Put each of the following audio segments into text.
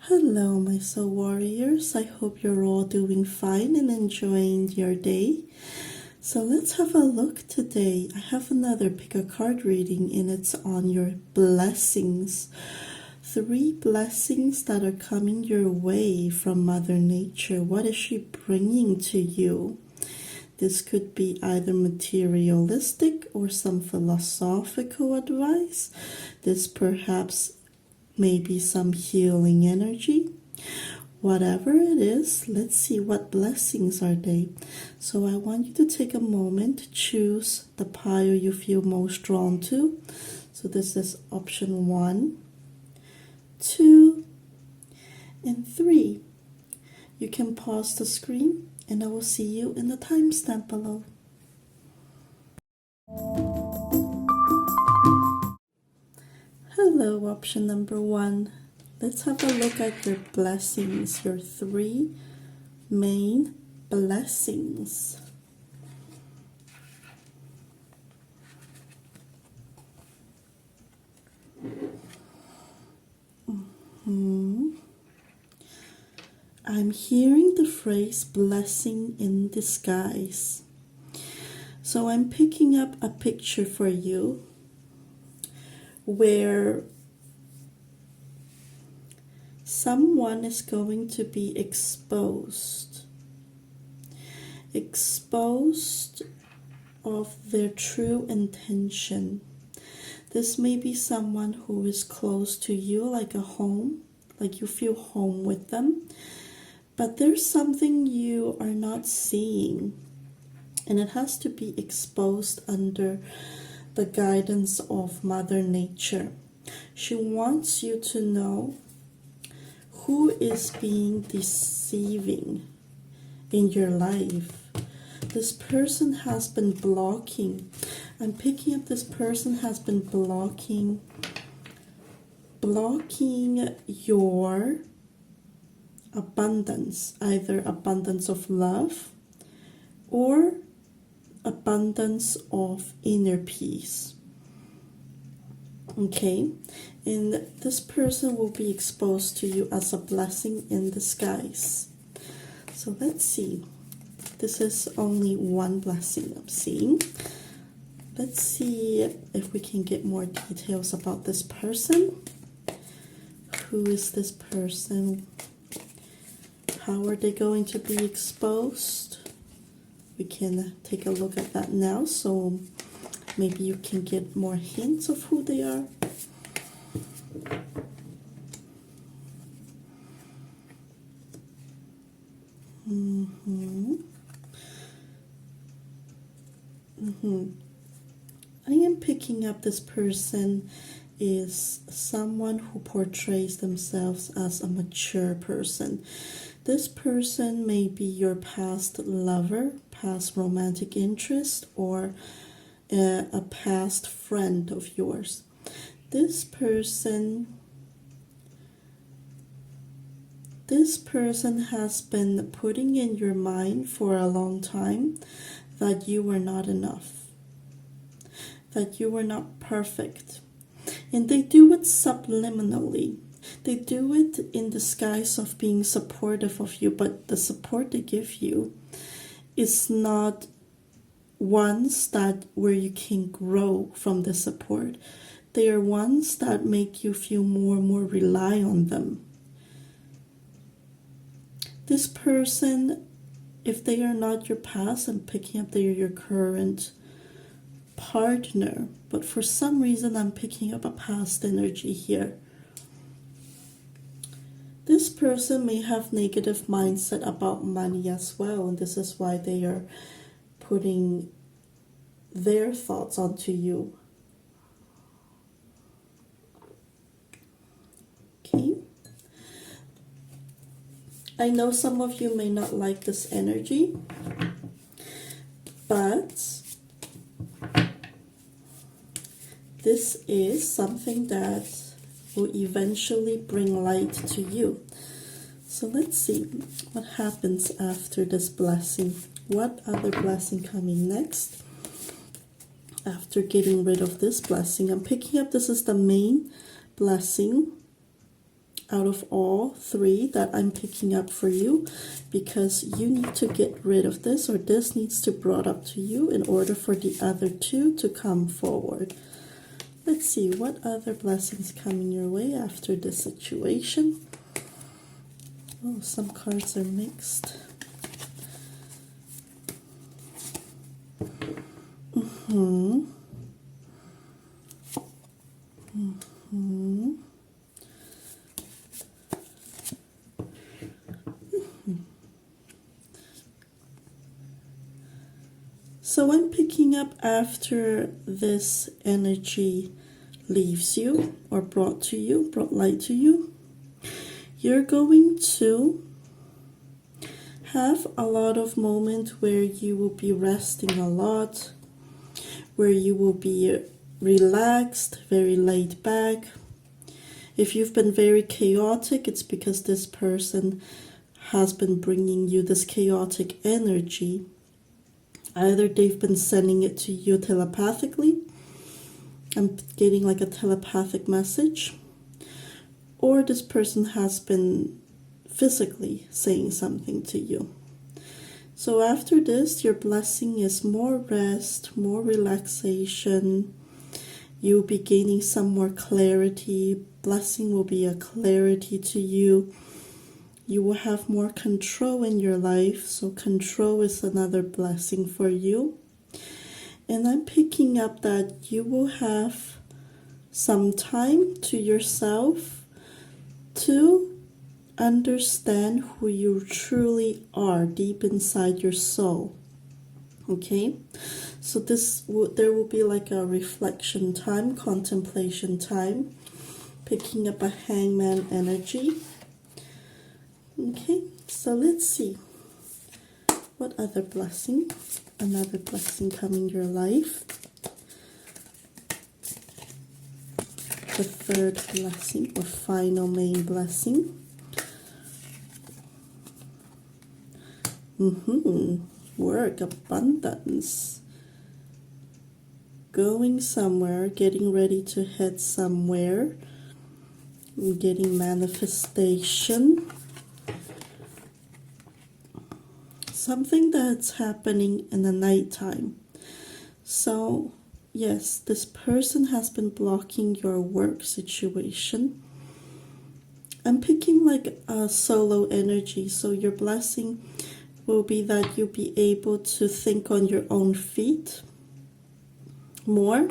Hello, my soul warriors. I hope you're all doing fine and enjoying your day. So let's have a look today. I have another pick a card reading, and it's on your blessings. 3 blessings that are coming your way from Mother Nature. What is she bringing to you? This could be either materialistic or some philosophical advice. This perhaps maybe some healing energy. Whatever it is, let's see what blessings are they. So I want you to take a moment to choose the pile you feel most drawn to. So this is option 1, 2, and 3. You can pause the screen and I will see you in the timestamp below. Hello, option number 1. Let's have a look at your blessings, your 3 main blessings. I'm hearing the phrase blessing in disguise. So I'm picking up a picture for you where someone is going to be exposed of their true intention. This may be someone who is close to you, like a home, like you feel home with them, but there's something you are not seeing, and it has to be exposed under the guidance of Mother Nature. She wants you to know who is being deceiving in your life. This person has been blocking. I'm picking up this person has been blocking your abundance, either abundance of love or abundance of inner peace. Okay, and this person will be exposed to you as a blessing in disguise. So let's see. This is only one blessing I'm seeing. Let's see if we can get more details about this person. Who is this person? How are they going to be exposed? We can take a look at that now, so maybe you can get more hints of who they are. I am picking up this person is someone who portrays themselves as a mature person. This person may be your past lover, past romantic interest, or a past friend of yours. This person has been putting in your mind for a long time that you were not enough, that you were not perfect. And they do it subliminally. They do it in disguise of being supportive of you, but the support they give you is not ones that where you can grow from the support. They are ones that make you feel more and more rely on them. This person, if they are not your past, I'm picking up they are your current partner, but for some reason I'm picking up a past energy here. This person may have negative mindset about money as well, and this is why they are putting their thoughts onto you. Okay. I know some of you may not like this energy, but this is something that will eventually bring light to you. So let's see what happens after this blessing. What other blessing coming next? After getting rid of this blessing, I'm picking up this is the main blessing out of all three that I'm picking up for you, because you need to get rid of this, or this needs to be brought up to you in order for the other two to come forward. Let's see what other blessings coming your way after this situation. Oh, some cards are mixed. So I'm picking up after this energy leaves you or brought light to you, you're going to have a lot of moments where you will be resting a lot, where you will be relaxed, very laid back. If you've been very chaotic, it's because this person has been bringing you this chaotic energy. Either they've been sending it to you telepathically, I'm getting like a telepathic message, or this person has been physically saying something to you. So after this, your blessing is more rest, more relaxation. You'll be gaining some more clarity. Blessing will be a clarity to you. You will have more control in your life. So control is another blessing for you. And I'm picking up that you will have some time to yourself to understand who you truly are deep inside your soul. Okay, so there will be like a reflection time, contemplation time, picking up a hangman energy. Okay, so let's see what other blessing, another blessing coming your life. The third blessing or final main blessing. Work, abundance. Going somewhere, getting ready to head somewhere. Getting manifestation. Something that's happening in the nighttime. So, yes, this person has been blocking your work situation. I'm picking like a solo energy, so your blessing will be that you'll be able to think on your own feet more,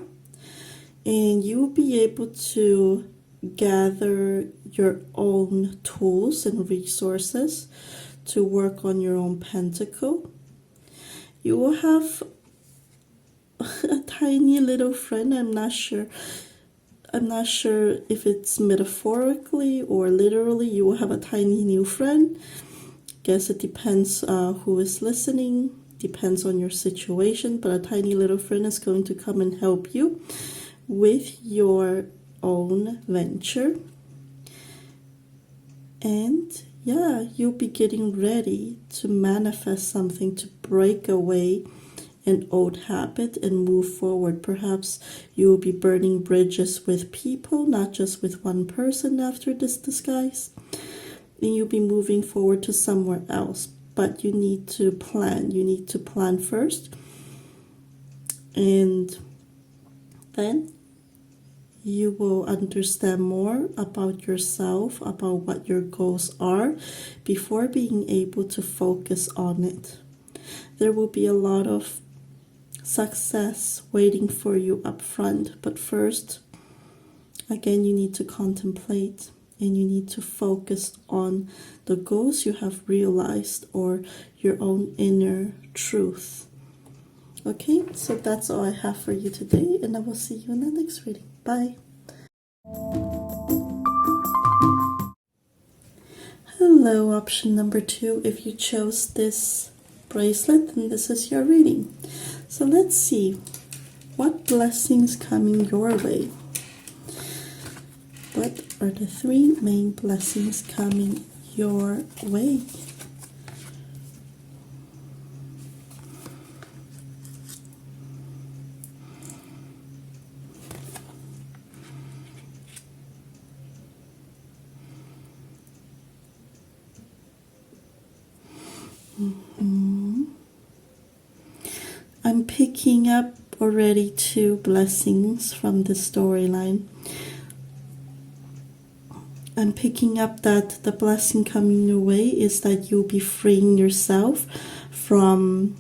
and you will be able to gather your own tools and resources to work on your own pentacle. You will have a tiny little friend. I'm not sure if it's metaphorically or literally. You will have a tiny new friend. Guess it depends who is listening, depends on your situation, but a tiny little friend is going to come and help you with your own venture. And yeah, you'll be getting ready to manifest something, to break away an old habit and move forward. Perhaps you will be burning bridges with people, not just with one person after this disguise. And you'll be moving forward to somewhere else. But you need to plan. You need to plan first. And then you will understand more about yourself, about what your goals are, before being able to focus on it. There will be a lot of success waiting for you up front. But first, again, you need to contemplate. And you need to focus on the goals you have realized or your own inner truth. Okay, so that's all I have for you today, and I will see you in the next reading. Bye. Hello, option number 2. If you chose this bracelet, then this is your reading. So let's see what blessings coming your way. What are the 3 main blessings coming your way? picking up already 2 blessings from the storyline. I'm picking up that the blessing coming your way is that you'll be freeing yourself from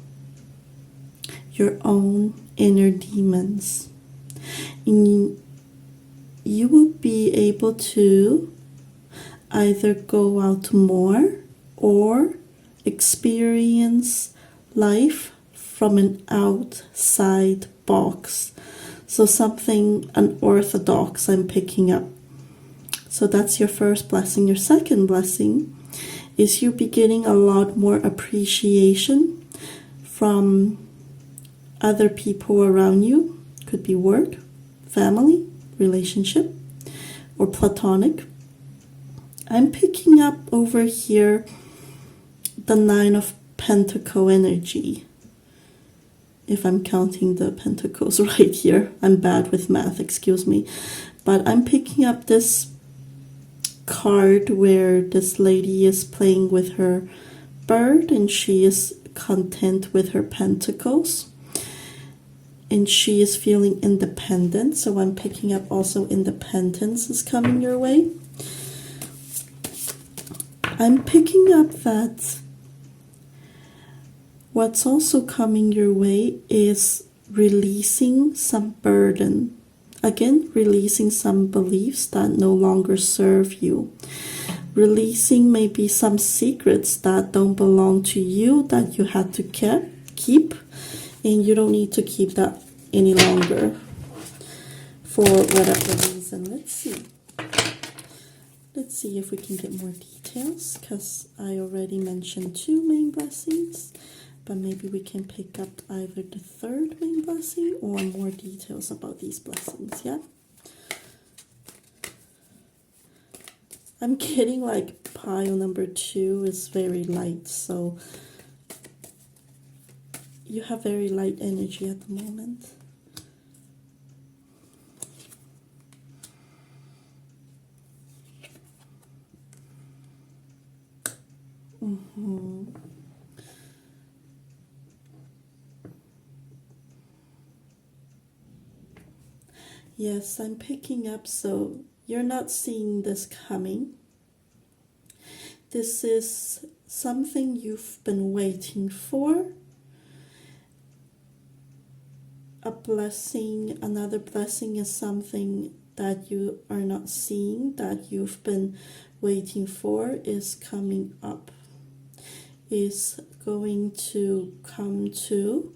your own inner demons. And you will be able to either go out more or experience life from an outside box. So something unorthodox I'm picking up. So that's your first blessing. Your second blessing is you beginning a lot more appreciation from other people around you. Could be work, family, relationship, or platonic. I'm picking up over here the 9 of Pentacle energy. If I'm counting the pentacles right here. I'm bad with math, excuse me. But I'm picking up this card where this lady is playing with her bird and she is content with her pentacles. And she is feeling independent. So I'm picking up also independence is coming your way. I'm picking up that what's also coming your way is releasing some burden. Again, releasing some beliefs that no longer serve you. Releasing maybe some secrets that don't belong to you that you had to keep. And you don't need to keep that any longer for whatever reason. Let's see. Let's see if we can get more details, because I already mentioned 2 main blessings, but maybe we can pick up either the 3rd main blessing or more details about these blessings, yeah? I'm getting like pile number 2 is very light, so you have very light energy at the moment. Yes, I'm picking up, so you're not seeing this coming. This is something you've been waiting for. A blessing, another blessing is something that you are not seeing, that you've been waiting for, is coming up, is going to come to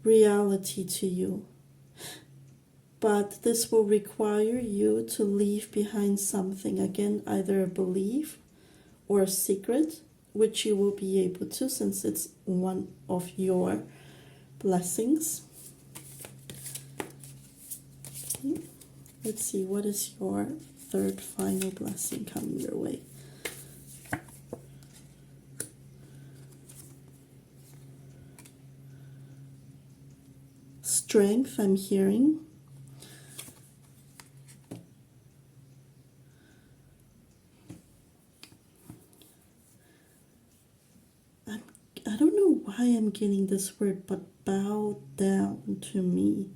reality to you. But this will require you to leave behind something, again, either a belief or a secret, which you will be able to, since it's one of your blessings. Okay. Let's see, what is your 3rd final blessing coming your way? Strength, I'm hearing. I don't know why I'm getting this word, but bow down to me.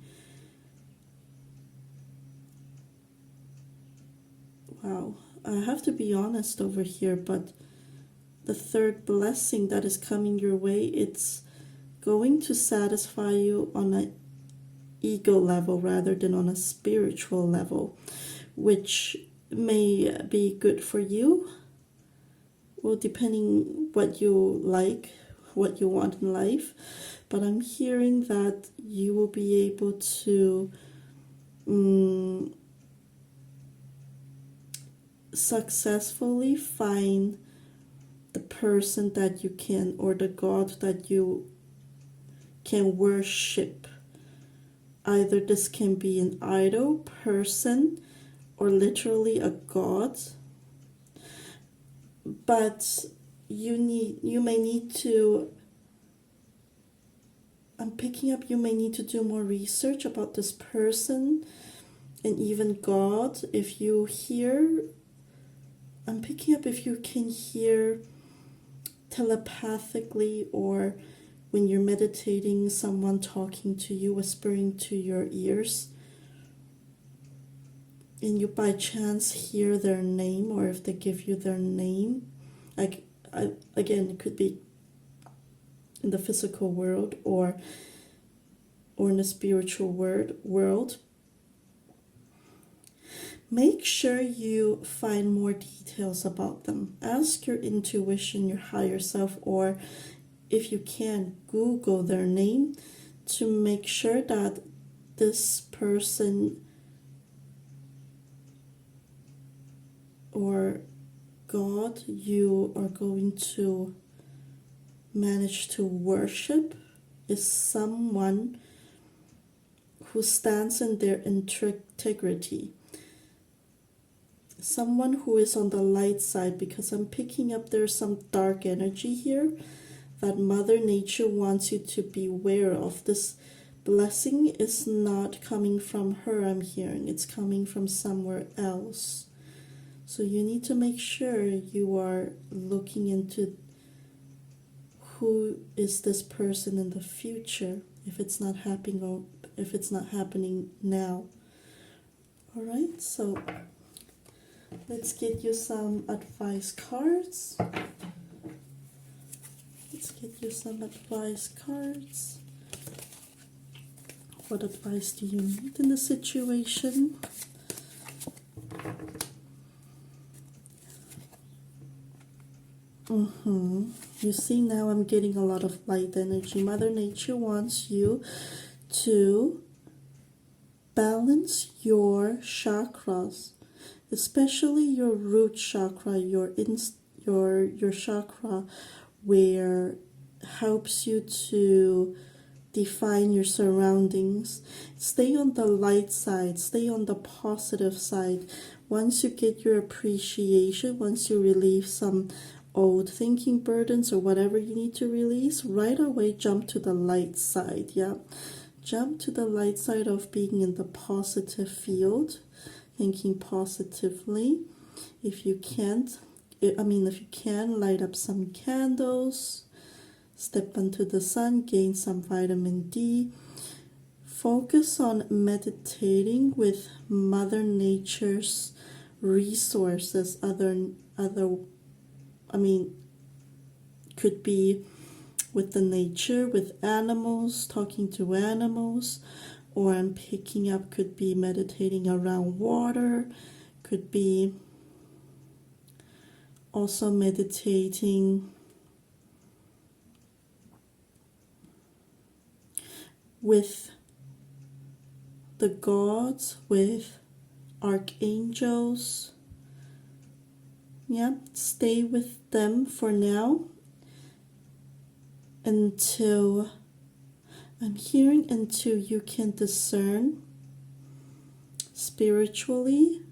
Wow, I have to be honest over here, but the 3rd blessing that is coming your way, it's going to satisfy you on an ego level rather than on a spiritual level, which may be good for you. Well, depending what you like, what you want in life, but I'm hearing that you will be able to successfully find the person that you can, or the God that you can worship. Either this can be an idol, person, or literally a god. But you may need to, I'm picking up, you may need to do more research about this person and even God. If you hear, I'm picking up if you can hear telepathically or when you're meditating, someone talking to you, whispering to your ears, and you by chance hear their name, or if they give you their name, like again, it could be in the physical world or in the spiritual world. Make sure you find more details about them. Ask your intuition, your higher self, or if you can, Google their name to make sure that this person or God you are going to manage to worship is someone who stands in their integrity. Someone who is on the light side, because I'm picking up there's some dark energy here that Mother Nature wants you to be aware of. This blessing is not coming from her, I'm hearing. It's coming from somewhere else. So you need to make sure you are looking into who is this person in the future, if it's not happening or if it's not happening now. All right, so let's get you some advice cards. Let's get you some advice cards. What advice do you need in the situation? You see, now I'm getting a lot of light energy. Mother Nature wants you to balance your chakras, especially your root chakra, your chakra where helps you to define your surroundings. Stay on the light side, stay on the positive side. Once you get your appreciation, once you relieve some old thinking burdens or whatever you need to release, right away jump to the light side. Jump to the light side of being in the positive field, thinking positively. If you can, light up some candles, step into the sun, gain some vitamin D. Focus on meditating with Mother Nature's resources. Could be with the nature, with animals, talking to animals, or I'm picking up, could be meditating around water, could be also meditating with the gods, with archangels. Stay with them for now until you can discern spiritually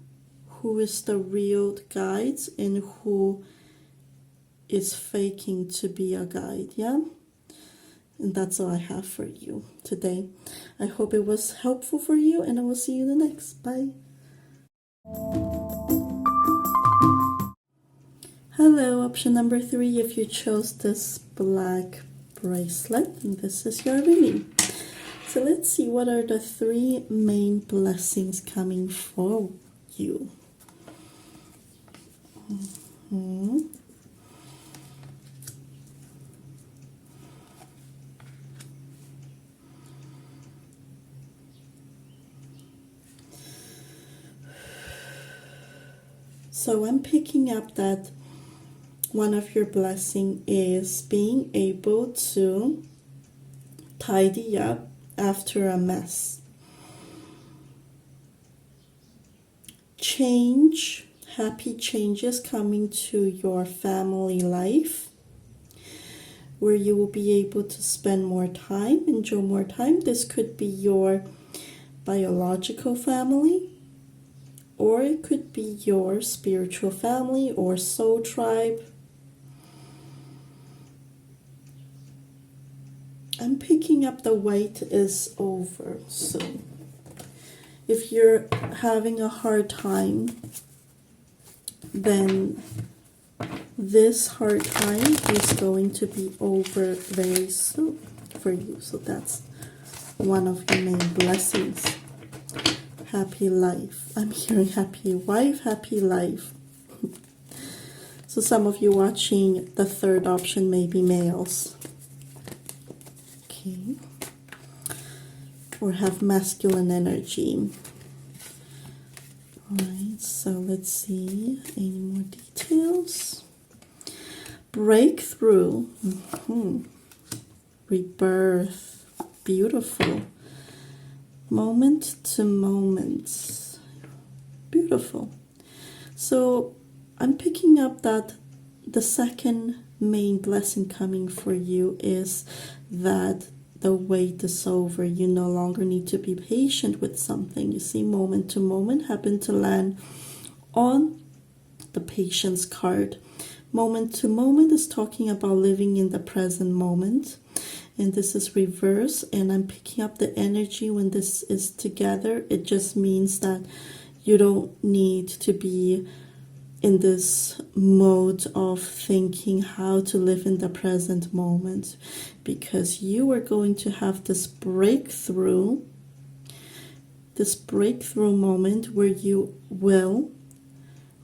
who is the real guides and who is faking to be a guide. And that's all I have for you today. I hope it was helpful for you, and I will see you in the next. Bye. Hello, option number 3, if you chose this black bracelet, and this is your reading. So let's see, what are the 3 main blessings coming for you? So I'm picking up that one of your blessing is being able to tidy up after a mess. Change, happy changes coming to your family life, where you will be able to spend more time, enjoy more time. This could be your biological family, or it could be your spiritual family or soul tribe. I'm picking up the Waite is over soon. If you're having a hard time, then this hard time is going to be over very soon. for you. So that's one of your main blessings. Happy life. I'm hearing happy wife, happy life. So some of you watching, the third option may be males. Okay. Or have masculine energy. Alright, so let's see any more details. Breakthrough. Rebirth. Beautiful. Moment to moment. Beautiful. So I'm picking up that the second main blessing coming for you is that the wait is over. You no longer need to be patient with something. You see, moment to moment happen to land on the patience card. Moment to moment is talking about living in the present moment. And this is reverse, and I'm picking up the energy when this is together. It just means that you don't need to be in this mode of thinking how to live in the present moment, because you are going to have this breakthrough moment where you will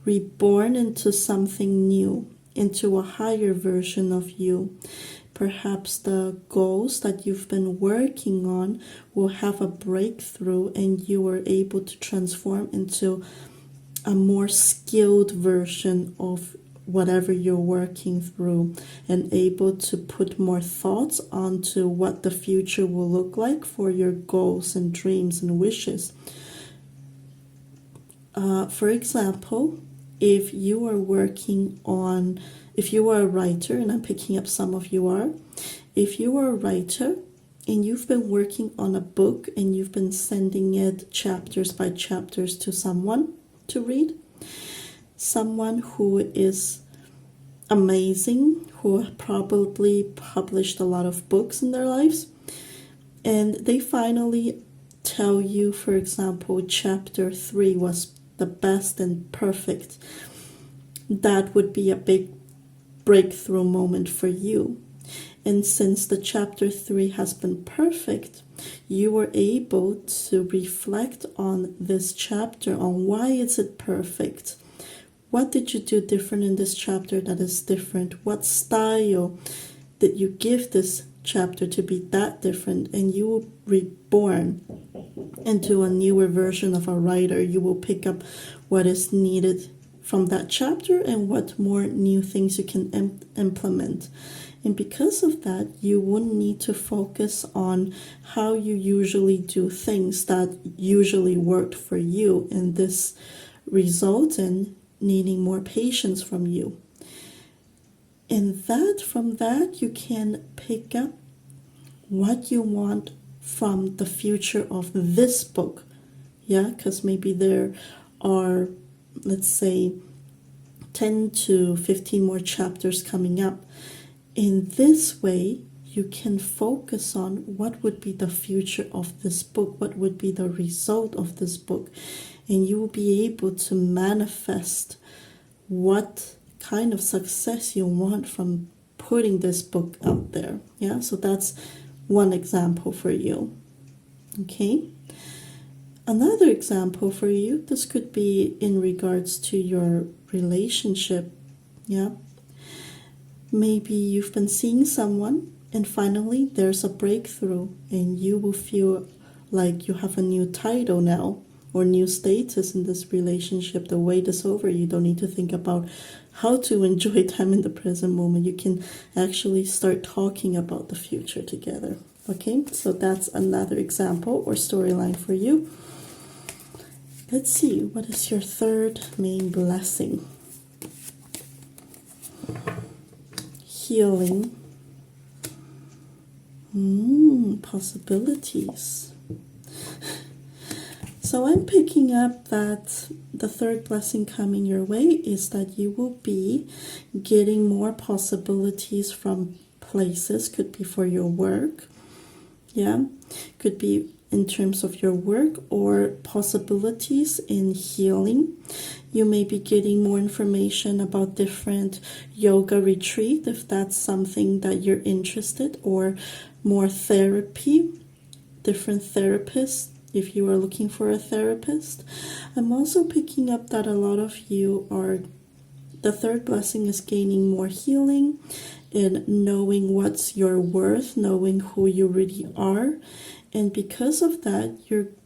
reborn into something new, into a higher version of you. Perhaps the goals that you've been working on will have a breakthrough, and you are able to transform into a more skilled version of whatever you're working through, and able to put more thoughts onto what the future will look like for your goals and dreams and wishes. For example, if you are if you are a writer, and I'm picking up some of you are, if you are a writer and you've been working on a book and you've been sending it chapters by chapters to someone to read, someone who is amazing, who probably published a lot of books in their lives, and they finally tell you, for example, chapter 3 was the best and perfect, that would be a big breakthrough moment for you. And since the chapter 3 has been perfect, you were able to reflect on this chapter, on why is it perfect? What did you do different in this chapter that is different? What style did you give this chapter to be that different? And you will reborn into a newer version of a writer. You will pick up what is needed from that chapter and what more new things you can implement. And because of that, you wouldn't need to focus on how you usually do things that usually worked for you, and this results in needing more patience from you. And from that you can pick up what you want from the future of this book. Yeah, because maybe there are, let's say, 10 to 15 more chapters coming up. In this way, you can focus on what would be the future of this book, what would be the result of this book, and you will be able to manifest what kind of success you want from putting this book out there. Yeah, so that's one example for you. Okay. Another example for you, this could be in regards to your relationship. Yeah. Maybe you've been seeing someone and finally there's a breakthrough and you will feel like you have a new title now or new status in this relationship. The wait is over. You don't need to think about how to enjoy time in the present moment. You can actually start talking about the future together. Okay, so that's another example or storyline for you. Let's see, what is your third main blessing? Healing. Possibilities. So I'm picking up that the third blessing coming your way is that you will be getting more possibilities from places. Could be for your work. Yeah, could be in terms of your work or possibilities in healing. You may be getting more information about different yoga retreat if that's something that you're interested, or more therapy, different therapists if you are looking for a therapist. I'm also picking up that a lot of you are, the third blessing is gaining more healing and knowing what's your worth, knowing who you really are. And because of that,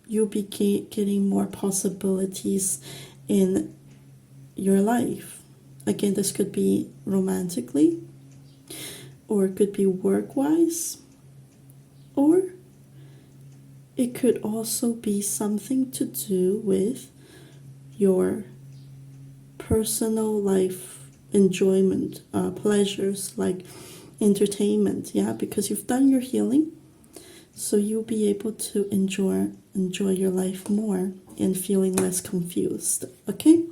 you'll be getting more possibilities in your life. Again, this could be romantically, or it could be work-wise, or it could also be something to do with your personal life enjoyment, pleasures like entertainment, yeah, because you've done your healing, so you'll be able to enjoy your life more and feeling less confused. Okay,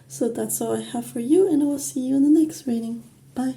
so that's all I have for you, and I will see you in the next reading. Bye.